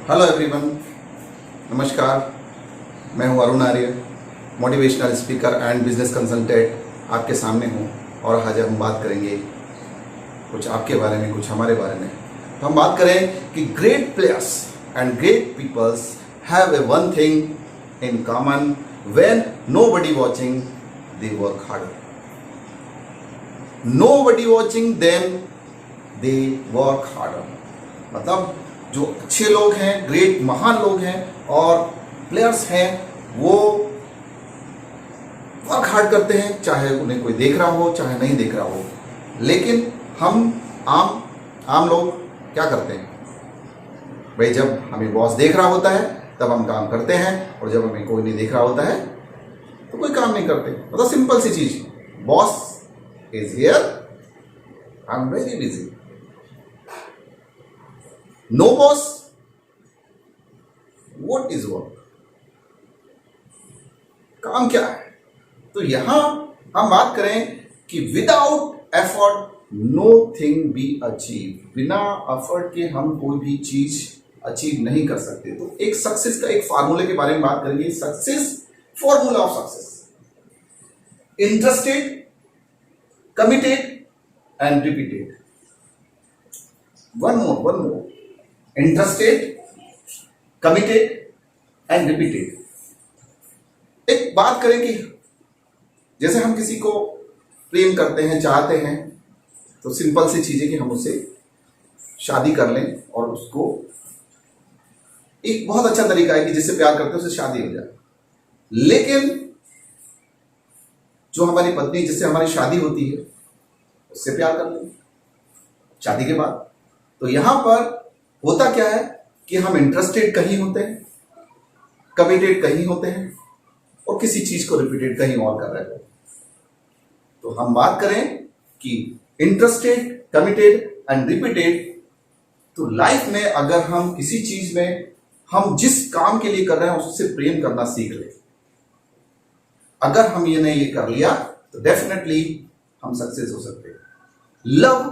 Hello everyone, नमस्कार। मैं हूं Arun Arya, motivational speaker and business consultant आपके सामने हूं और आज हम बात करेंगे कुछ आपके बारे में, कुछ हमारे बारे में। तो हम बात करें कि great players and great peoples have a one thing in common, when nobody watching they work harder. Nobody watching them they work harder. मतलब जो अच्छे लोग हैं, ग्रेट महान लोग हैं और प्लेयर्स हैं, वो वर्क हार्ड करते हैं, चाहे उन्हें कोई देख रहा हो चाहे नहीं देख रहा हो। लेकिन हम आम लोग क्या करते हैं भाई? जब हमें बॉस देख रहा होता है तब हम काम करते हैं, और जब हमें कोई नहीं देख रहा होता है तो कोई काम नहीं करते। मतलब सिंपल सी चीज, boss is here, I am very busy. No boss, what is work? काम क्या है? तो यहां हम बात करें कि without effort no thing be achieve. बिना एफर्ट के हम कोई भी चीज अचीव नहीं कर सकते। तो एक सक्सेस का एक फार्मूले के बारे में बात करेंगे। Success, formula of success: interested, committed and repeated. One more, interested, committed and repeated. एक बात करें कि जैसे हम किसी को प्रेम करते हैं, चाहते हैं, तो सिंपल सी चीज है कि हम उससे शादी कर लें, और उसको एक बहुत अच्छा तरीका है कि जिससे प्यार करते हैं उससे शादी हो जाए। लेकिन जो हमारी पत्नी जिससे हमारी शादी होती है उससे प्यार कर लें शादी के बाद। तो यहां पर होता क्या है कि हम इंटरेस्टेड कहीं होते हैं, कमिटेड कहीं होते हैं, और किसी चीज को रिपीटेड कहीं और कर रहे होते हैं। तो हम बात करें कि इंटरेस्टेड, कमिटेड एंड रिपीटेड, तो लाइफ में अगर हम किसी चीज में हम जिस काम के लिए कर रहे हैं उससे प्रेम करना सीख ले, अगर हम ये कर लिया तो डेफिनेटली हम सक्सेस हो सकते हैं। Love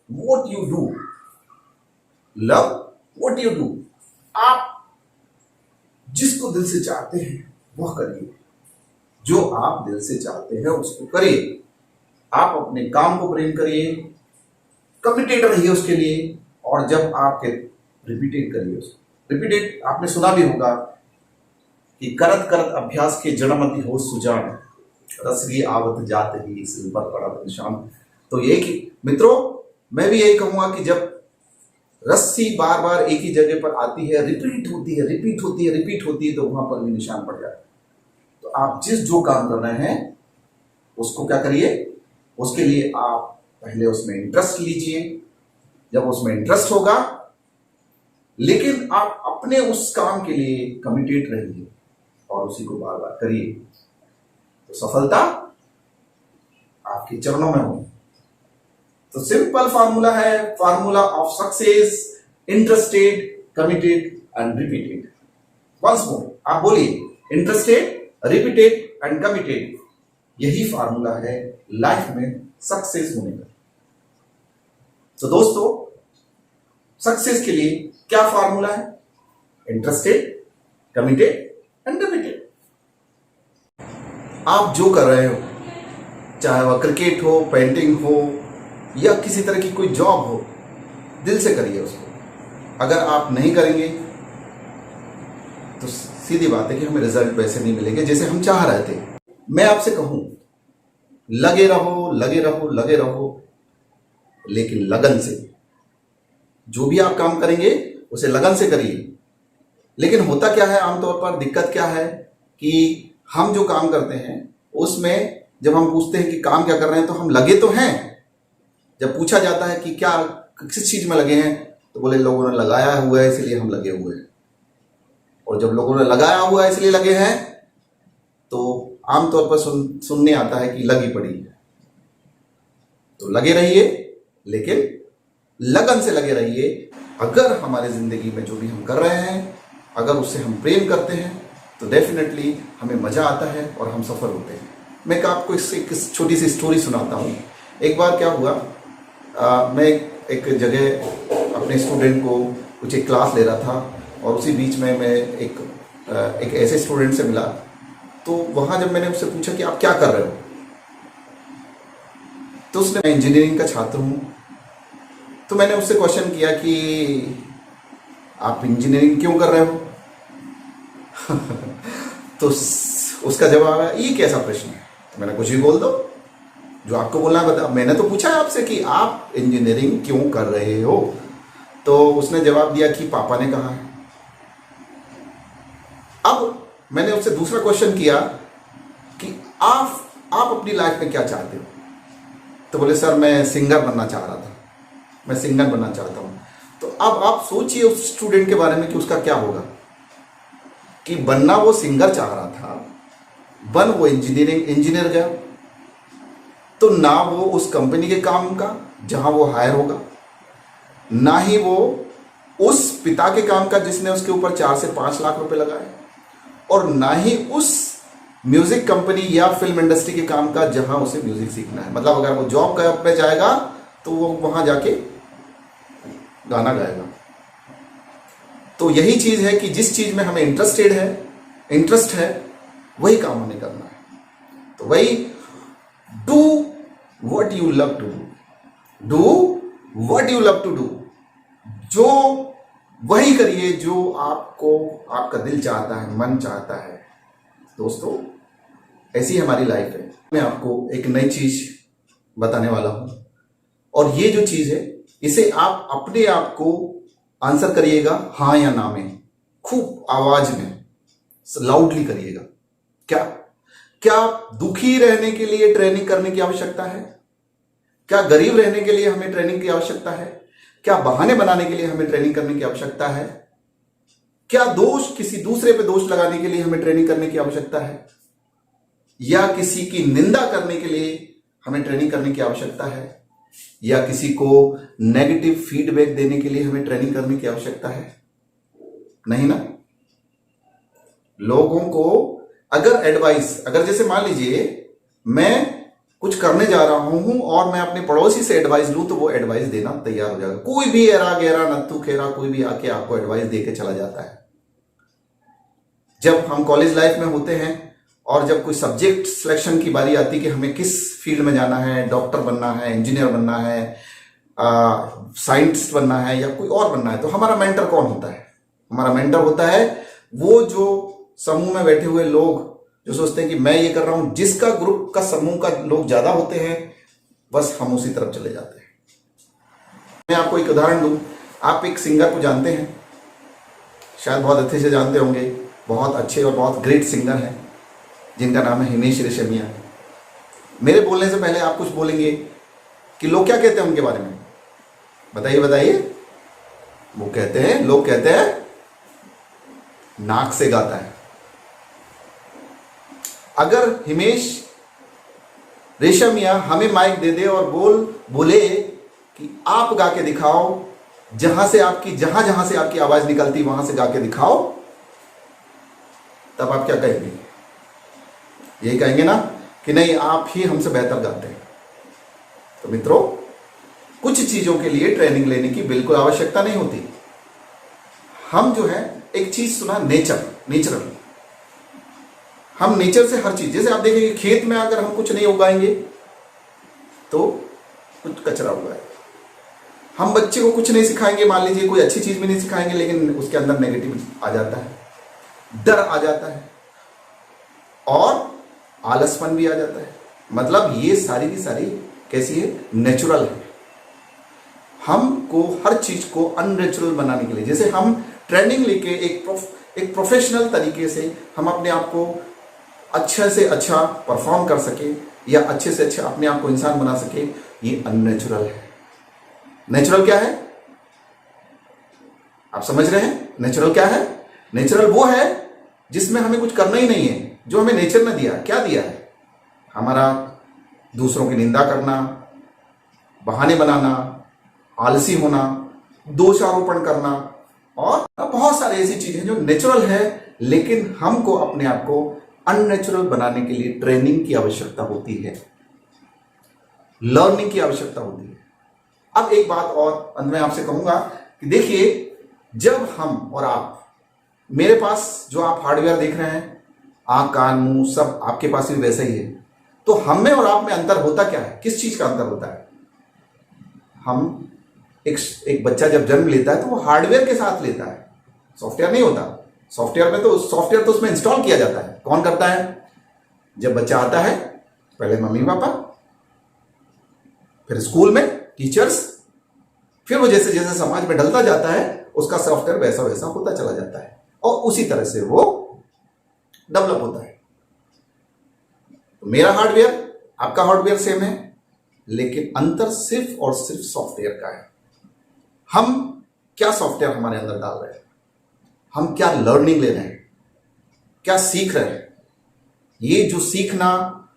what you do, love what you do. आप जिसको दिल से चाहते हैं वह करिए, जो आप दिल से चाहते हैं उसको करिए। आप अपने काम को प्रेम करिए, कमिटेड रहिए उसके लिए, और जब आपके रिपीटेड करिए उसको। रिपीटेड आपने सुना भी होगा कि करत करत अभ्यास के जड़मति हो सुजान, रसरी आवत जात ही सिल पर पड़ा निशान। तो ये कि मित्रों, मैं भी यही कहूंगा कि जब रस्सी बार बार एक ही जगह पर आती है, रिपीट होती है, तो वहां पर भी निशान पड़ जाता है। तो आप जो काम कर रहे हैं उसको क्या करिए, उसके लिए आप पहले उसमें इंटरेस्ट लीजिए। जब उसमें इंटरेस्ट होगा, लेकिन आप अपने उस काम के लिए कमिटेड रहिए और उसी को बार बार करिए, तो सफलता आपके चरणों में होगी। तो सिंपल फार्मूला है, formula of success: interested, committed and repeated. Once more, आप बोलिए, इंटरेस्टेड, रिपीटेड एंड कमिटेड। यही फार्मूला है लाइफ में सक्सेस होने का। तो दोस्तों, सक्सेस के लिए क्या फार्मूला है? Interested, committed and repeated. आप जो कर रहे हो, चाहे वह क्रिकेट हो, पेंटिंग हो, या किसी तरह की कोई जॉब हो, दिल से करिए उसको। अगर आप नहीं करेंगे तो सीधी बात है कि हमें रिजल्ट वैसे नहीं मिलेंगे जैसे हम चाह रहे थे। मैं आपसे कहूं, लगे रहो, लगे रहो, लगे रहो, लेकिन लगन से। जो भी आप काम करेंगे उसे लगन से करिए। लेकिन होता क्या है, आमतौर पर दिक्कत क्या है कि हम जो काम करते हैं उसमें जब हम पूछते हैं कि काम क्या कर रहे हैं, तो हम लगे तो हैं। जब पूछा जाता है कि क्या, किस चीज में लगे हैं, तो बोले लोगों ने लगाया हुआ है इसलिए हम लगे हुए हैं। और जब लोगों ने लगाया हुआ है इसलिए लगे हैं, तो आमतौर पर सुनने आता है कि लगी पड़ी है। तो लगे रहिए, लेकिन लगन से लगे रहिए। अगर हमारे जिंदगी में जो भी हम कर रहे हैं, अगर उससे हम प्रेम करते हैं, तो डेफिनेटली हमें मजा आता है और हम सफल होते हैं। मैं आपको इससे एक छोटी सी स्टोरी सुनाता हूँ। एक बार क्या हुआ, मैं एक जगह अपने स्टूडेंट को कुछ एक क्लास ले रहा था, और उसी बीच में मैं एक ऐसे स्टूडेंट से मिला। तो वहाँ जब मैंने उससे पूछा कि आप क्या कर रहे हो, तो उसने, मैं इंजीनियरिंग का छात्र हूँ। तो मैंने उससे क्वेश्चन किया कि आप इंजीनियरिंग क्यों कर रहे हो? तो उसका जवाब है, ये कैसा प्रश्न है? तो मैंने, कुछ भी बोल दो, जो आपको बोलना है बता। मैंने तो पूछा है आपसे कि आप इंजीनियरिंग क्यों कर रहे हो। तो उसने जवाब दिया कि पापा ने कहा है। अब मैंने उससे दूसरा क्वेश्चन किया कि आप अपनी लाइफ में क्या चाहते हो? तो बोले, सर मैं सिंगर बनना चाह रहा था, मैं सिंगर बनना चाहता हूं। तो अब आप सोचिए उस स्टूडेंट के बारे में कि उसका क्या होगा, कि बनना वो सिंगर चाह रहा था, बन वो इंजीनियर गया, तो ना वो उस कंपनी के काम का जहां वो हायर होगा, ना ही वो उस पिता के काम का जिसने उसके ऊपर 4 से 5 लाख रुपए लगाए, और ना ही उस म्यूजिक कंपनी या फिल्म इंडस्ट्री के काम का जहां उसे म्यूजिक सीखना है। मतलब अगर वो जॉब पे जाएगा तो वो वहां जाके गाना गाएगा। तो यही चीज है कि जिस चीज में हमें इंटरेस्ट है वही काम हमें करना है। तो वही, do what you love to do, do what you love to do, जो वही करिए जो आपका दिल चाहता है, मन चाहता है। दोस्तों, ऐसी हमारी लाइफ है। मैं आपको एक नई चीज बताने वाला हूं, और ये जो चीज है इसे आप अपने आप को आंसर करिएगा हाँ या ना में, खूब आवाज में, लाउडली करिएगा। क्या दुखी रहने के लिए ट्रेनिंग करने की आवश्यकता है? क्या गरीब रहने के लिए हमें ट्रेनिंग की आवश्यकता है? क्या बहाने बनाने के लिए हमें ट्रेनिंग करने की आवश्यकता है? क्या किसी दूसरे पे दोष लगाने के लिए हमें ट्रेनिंग करने की आवश्यकता है? या किसी की निंदा करने के लिए हमें ट्रेनिंग करने की आवश्यकता है? या किसी को नेगेटिव फीडबैक देने के लिए हमें ट्रेनिंग करने की आवश्यकता है? नहीं ना। लोगों को अगर जैसे मान लीजिए मैं कुछ करने जा रहा हूं और मैं अपने पड़ोसी से एडवाइस लूं, तो वो एडवाइस देना तैयार हो जाएगा। कोई भी एरा गहरा नत्थु खेरा कोई भी आके आपको एडवाइस देके चला जाता है। जब हम कॉलेज लाइफ में होते हैं और जब कोई सब्जेक्ट सिलेक्शन की बारी आती कि हमें किस फील्ड में जाना है, डॉक्टर बनना है, इंजीनियर बनना है, साइंटिस्ट बनना है या कोई और बनना है, तो हमारा मेंटर कौन होता है? हमारा मेंटर होता है वो जो समूह में बैठे हुए लोग जो सोचते हैं कि मैं ये कर रहा हूं, जिसका ग्रुप का समूह का लोग ज्यादा होते हैं, बस हम उसी तरफ चले जाते हैं। मैं आपको एक उदाहरण दूं। आप एक सिंगर को जानते हैं, शायद बहुत अच्छे से जानते होंगे, बहुत अच्छे और बहुत ग्रेट सिंगर हैं जिनका नाम है हिमेश रेशमिया। मेरे बोलने से पहले आप कुछ बोलेंगे कि लोग क्या कहते हैं उनके बारे में, बताइए। लोग कहते हैं नाक से गाता है। अगर हिमेश रेशमिया हमें माइक दे दे और बोले कि आप गा के दिखाओ, जहां से आपकी आवाज निकलती वहां से गा के दिखाओ, तब आप क्या कहेंगे? यही कहेंगे ना कि नहीं, आप ही हमसे बेहतर गाते हैं। तो मित्रों, कुछ चीजों के लिए ट्रेनिंग लेने की बिल्कुल आवश्यकता नहीं होती। हम जो है एक चीज सुना, नेचुरल, हम नेचर से हर चीज, जैसे आप देखेंगे खेत में अगर हम कुछ नहीं उगाएंगे तो कुछ कचरा उगाएगा। हम बच्चे को कुछ नहीं सिखाएंगे, मान लीजिए कोई अच्छी चीज भी नहीं सिखाएंगे, लेकिन उसके अंदर नेगेटिव आ जाता है, डर आ जाता है और आलसपन भी आ जाता है। मतलब ये सारी की सारी कैसी है? नेचुरल है। हमको हर चीज को अननेचुरल बनाने के लिए, जैसे हम ट्रेनिंग लेके एक प्रोफेशनल तरीके से हम अपने आप को अच्छे से अच्छा परफॉर्म कर सके या अच्छे से अच्छा अपने आप को इंसान बना सके, ये अननेचुरल है। नेचुरल क्या है? आप समझ रहे हैं? नेचुरल क्या है? नेचुरल वो है जिसमें हमें कुछ करना ही नहीं है, जो हमें नेचर ने दिया। क्या दिया है? हमारा दूसरों की निंदा करना, बहाने बनाना, आलसी होना, दोषारोपण करना और बहुत सारी ऐसी चीजें जो नेचुरल है, लेकिन हमको अपने आप को अननेचुरल बनाने के लिए ट्रेनिंग की आवश्यकता होती है, लर्निंग की आवश्यकता होती है। अब एक बात और अंत में आपसे कहूंगा कि देखिए, जब हम और आप मेरे पास जो आप हार्डवेयर देख रहे हैं, आंख कान मुंह सब आपके पास भी वैसा ही है। तो हम में और आप में अंतर होता क्या है? किस चीज का अंतर होता है? हम एक बच्चा जब जन्म लेता है तो वो हार्डवेयर के साथ लेता है, सॉफ्टवेयर नहीं होता। सॉफ्टवेयर तो उसमें इंस्टॉल किया जाता है। कौन करता है? जब बच्चा आता है पहले मम्मी पापा, फिर स्कूल में टीचर्स, फिर वो जैसे जैसे समाज में ढलता जाता है उसका सॉफ्टवेयर वैसा वैसा होता चला जाता है और उसी तरह से वो डेवलप होता है। तो मेरा हार्डवेयर आपका हार्डवेयर सेम है, लेकिन अंतर सिर्फ और सिर्फ सॉफ्टवेयर का है। हम क्या सॉफ्टवेयर हमारे अंदर डाल रहे हैं, हम क्या लर्निंग ले रहे हैं, क्या सीख रहे हैं। ये जो सीखना,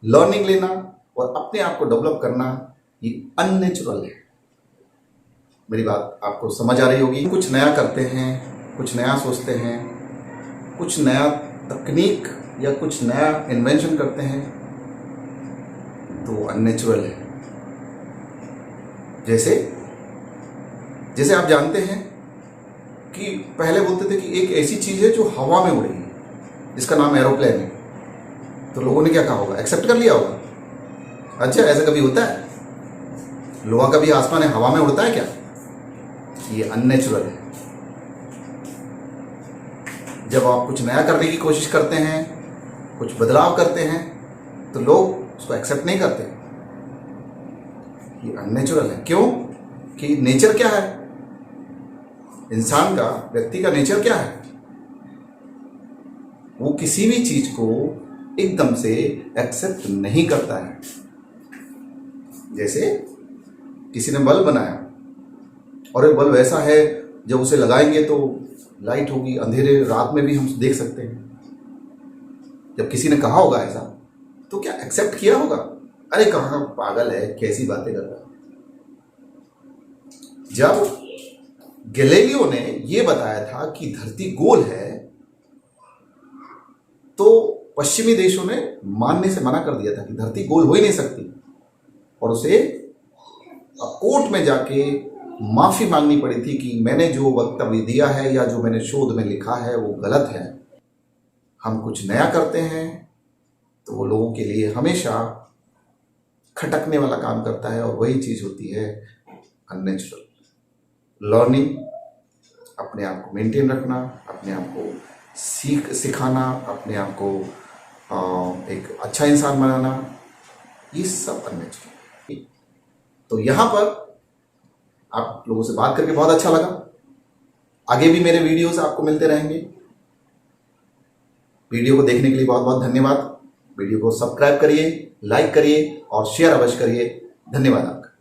लर्निंग लेना और अपने आप को डेवलप करना, ये अननेचुरल है। मेरी बात आपको समझ आ रही होगी। कुछ नया करते हैं, कुछ नया सोचते हैं, कुछ नया तकनीक या कुछ नया इन्वेंशन करते हैं, तो अननेचुरल है। जैसे आप जानते हैं कि पहले बोलते थे कि एक ऐसी चीज है जो हवा में उड़ेगी, जिसका नाम एरोप्लेन है। तो लोगों ने क्या कहा होगा? एक्सेप्ट कर लिया होगा। अच्छा, ऐसा कभी होता है? लोहा कभी आसमान में हवा में उड़ता है क्या? ये अननेचुरल है। जब आप कुछ नया करने की कोशिश करते हैं, कुछ बदलाव करते हैं, तो लोग उसको एक्सेप्ट नहीं करते। ये अननेचुरल है। क्यों? कि नेचर क्या है इंसान का, व्यक्ति का नेचर क्या है? वो किसी भी चीज को एकदम से एक्सेप्ट नहीं करता है। जैसे किसी ने बल्ब बनाया और ये बल्ब ऐसा है जब उसे लगाएंगे तो लाइट होगी, अंधेरे रात में भी हम देख सकते हैं। जब किसी ने कहा होगा ऐसा, तो क्या एक्सेप्ट किया होगा? अरे कहाँ, पागल है, कैसी बातें कर रहा है। जब गैलीलियो ने यह बताया था कि धरती गोल है, तो पश्चिमी देशों ने मानने से मना कर दिया था कि धरती गोल हो ही नहीं सकती, और उसे कोर्ट में जाके माफी मांगनी पड़ी थी कि मैंने जो वक्तव्य दिया है या जो मैंने शोध में लिखा है वो गलत है। हम कुछ नया करते हैं तो वो लोगों के लिए हमेशा खटकने वाला काम करता है, और वही चीज होती है अननेचुरल। लर्निंग, अपने आप को मेंटेन रखना, अपने आप को सिखाना, अपने आप को एक अच्छा इंसान बनाना, ये सब अननेचुरल। तो यहां पर आप लोगों से बात करके बहुत अच्छा लगा। आगे भी मेरे वीडियोस आपको मिलते रहेंगे। वीडियो को देखने के लिए बहुत बहुत धन्यवाद। वीडियो को सब्सक्राइब करिए, लाइक करिए और शेयर अवश्य करिए। धन्यवाद आपका।